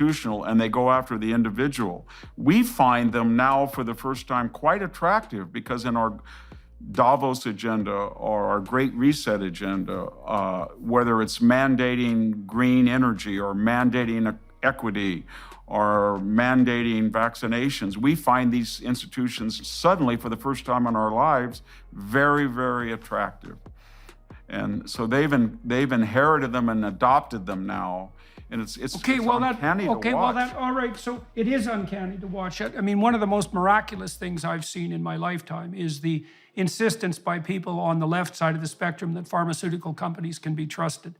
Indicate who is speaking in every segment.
Speaker 1: institutional and they go after the individual. We find them now for the first time quite attractive because in our Davos agenda or our Great Reset agenda, whether it's mandating green energy or mandating equity or mandating vaccinations, we find these institutions suddenly, for the first time in our lives, very, very attractive. And so they've inherited them and adopted them now. And it's uncanny to watch.
Speaker 2: All right, so it is uncanny to watch. I mean, one of the most miraculous things I've seen in my lifetime is the insistence by people on the left side of the spectrum that pharmaceutical companies can be trusted.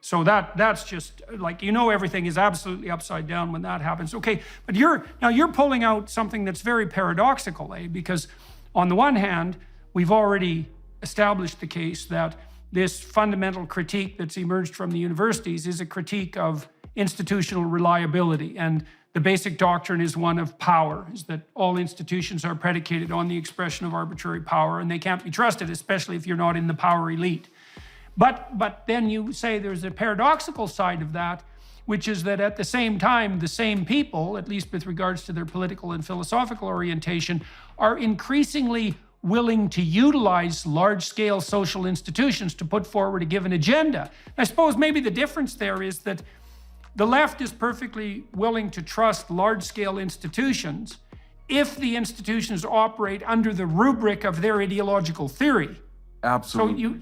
Speaker 2: So that's just like, everything is absolutely upside down when that happens. Okay, but you're pulling out something that's very paradoxical, because on the one hand, we've already established the case that this fundamental critique that's emerged from the universities is a critique of institutional reliability. And the basic doctrine is one of power, is that all institutions are predicated on the expression of arbitrary power, and they can't be trusted, especially if you're not in the power elite. But then you say there's a paradoxical side of that, which is that at the same time, the same people, at least with regards to their political and philosophical orientation, are increasingly willing to utilize large-scale social institutions to put forward a given agenda. I suppose maybe the difference there is that the left is perfectly willing to trust large-scale institutions if the institutions operate under the rubric of their ideological theory.
Speaker 1: Absolutely.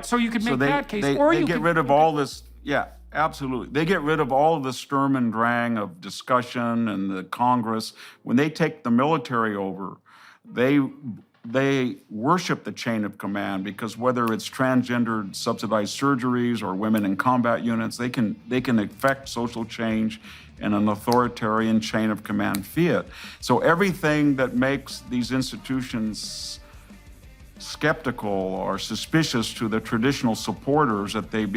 Speaker 2: So you could make that case.
Speaker 1: They get rid of all this, absolutely. They get rid of all of the Sturm and Drang of discussion and the Congress. When they take the military over, they worship the chain of command, because whether it's transgendered subsidized surgeries or women in combat units, they can effect social change in an authoritarian chain of command fiat. So everything that makes these institutions skeptical or suspicious to the traditional supporters, that they've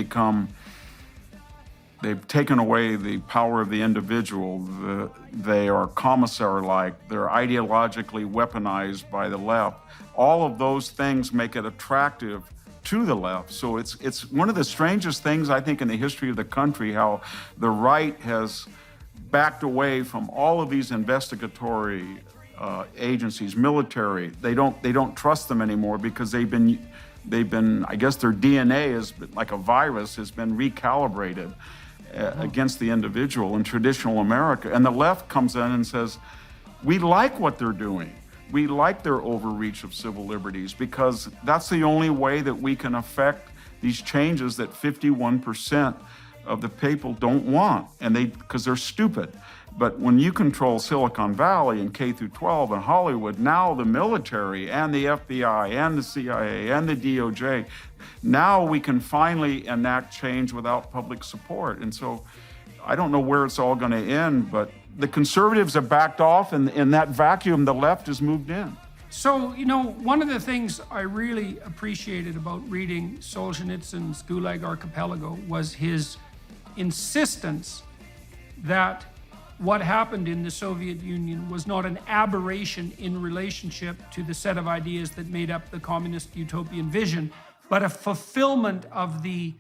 Speaker 1: taken away the power of the individual. They are commissar-like. They're ideologically weaponized by the left. All of those things make it attractive to the left. So it's one of the strangest things, I think, in the history of the country, how the right has backed away from all of these investigatory agencies, military. They don't trust them anymore because they've been, I guess their DNA is like a virus, has been recalibrated against the individual in traditional America. And the left comes in and says, we like what they're doing. We like their overreach of civil liberties, because that's the only way that we can affect these changes that 51% of the people don't want, and because they're stupid. But when you control Silicon Valley and K through 12 and Hollywood, now the military and the FBI and the CIA and the DOJ, now we can finally enact change without public support. And so I don't know where it's all going to end, but the conservatives have backed off, and in that vacuum, the left has moved in.
Speaker 2: So, one of the things I really appreciated about reading Solzhenitsyn's Gulag Archipelago was his insistence that what happened in the Soviet Union was not an aberration in relationship to the set of ideas that made up the communist utopian vision, but a fulfillment of the,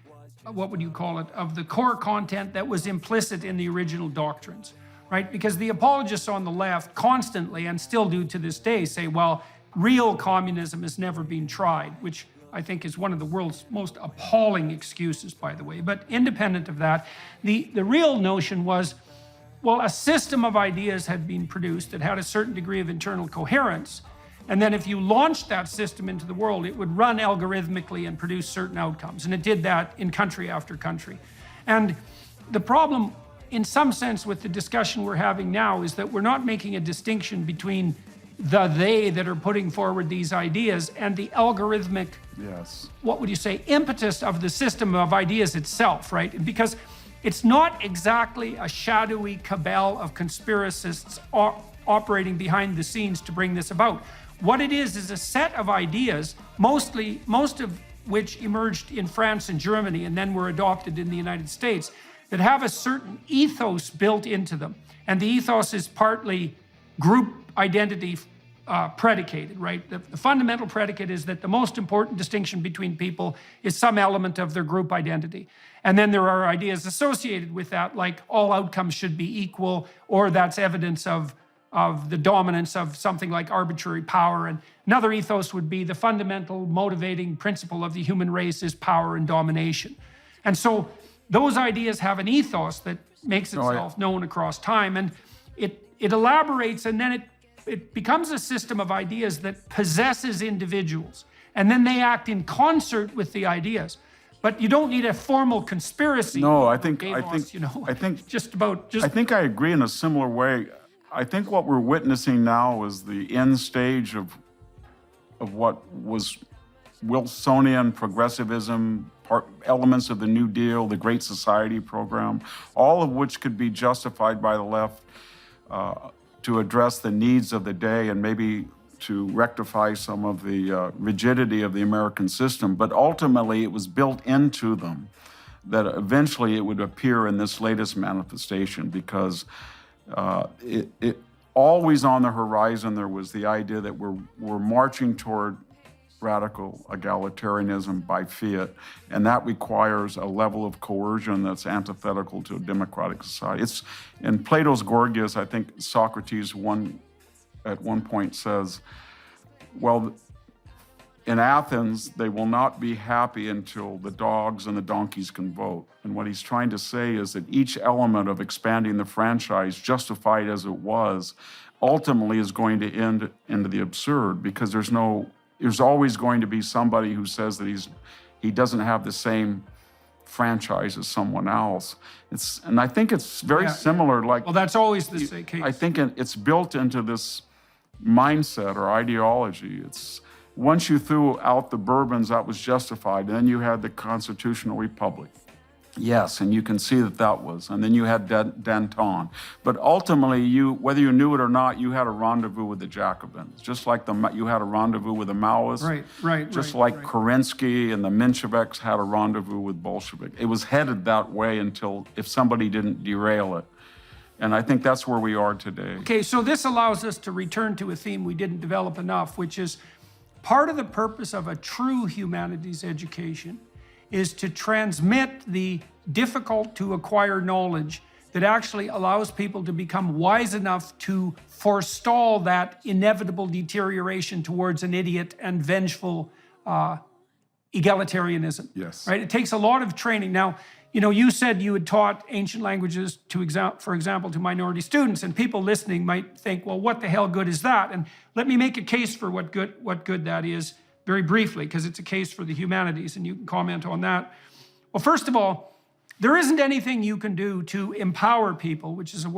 Speaker 2: what would you call it, of the core content that was implicit in the original doctrines, right? Because the apologists on the left constantly, and still do to this day, say, well, real communism has never been tried, which I think is one of the world's most appalling excuses, by the way. But independent of that, the real notion was, well, a system of ideas had been produced that had a certain degree of internal coherence, and then if you launched that system into the world, it would run algorithmically and produce certain outcomes. And it did that in country after country. And the problem, in some sense, with the discussion we're having now is that we're not making a distinction between the they that are putting forward these ideas and the algorithmic, what would you say, impetus of the system of ideas itself, right? Because it's not exactly a shadowy cabal of conspiracists operating behind the scenes to bring this about. What it is a set of ideas, most of which emerged in France and Germany and then were adopted in the United States, that have a certain ethos built into them. And the ethos is partly group identity predicated, right? The fundamental predicate is that the most important distinction between people is some element of their group identity. And then there are ideas associated with that, like all outcomes should be equal, or that's evidence of the dominance of something like arbitrary power. And another ethos would be the fundamental motivating principle of the human race is power and domination. And so those ideas have an ethos that makes itself known across time, and it elaborates, and then it becomes a system of ideas that possesses individuals, and then they act in concert with the ideas. But you don't need a formal conspiracy.
Speaker 1: No, I think
Speaker 2: just
Speaker 1: I agree in a similar way. I think what we're witnessing now is the end stage of what was Wilsonian progressivism, elements of the New Deal, the Great Society program, all of which could be justified by the left to address the needs of the day and maybe to rectify some of the rigidity of the American system. But ultimately, it was built into them that eventually it would appear in this latest manifestation, because it always on the horizon there was the idea that we're marching toward radical egalitarianism by fiat, and that requires a level of coercion that's antithetical to a democratic society. It's in Plato's Gorgias, I think Socrates at one point says, well, in Athens, they will not be happy until the dogs and the donkeys can vote. And what he's trying to say is that each element of expanding the franchise, justified as it was, ultimately is going to end into the absurd, because there's always going to be somebody who says that he doesn't have the same franchise as someone else. And I think it's very similar. Like,
Speaker 2: well, that's always the case.
Speaker 1: I think it's built into this mindset or ideology. It's once you threw out the Bourbons, that was justified. And then you had the Constitutional Republic. Yes, and you can see that was. And then you had Danton. But ultimately, whether you knew it or not, you had a rendezvous with the Jacobins. Just like you had a rendezvous with the Maoists.
Speaker 2: Right.
Speaker 1: Just like Kerensky and the Mensheviks had a rendezvous with Bolshevik. It was headed that way until if somebody didn't derail it. And I think that's where we are today.
Speaker 2: Okay, so this allows us to return to a theme we didn't develop enough, which is part of the purpose of a true humanities education is to transmit the difficult to acquire knowledge that actually allows people to become wise enough to forestall that inevitable deterioration towards an idiot and vengeful egalitarianism.
Speaker 1: Yes.
Speaker 2: Right? It takes a lot of training. Now, you said you had taught ancient languages, for example, to minority students, and people listening might think, well, what the hell good is that? And let me make a case for what good that is very briefly, because it's a case for the humanities, and you can comment on that. Well, first of all, there isn't anything you can do to empower people, which is a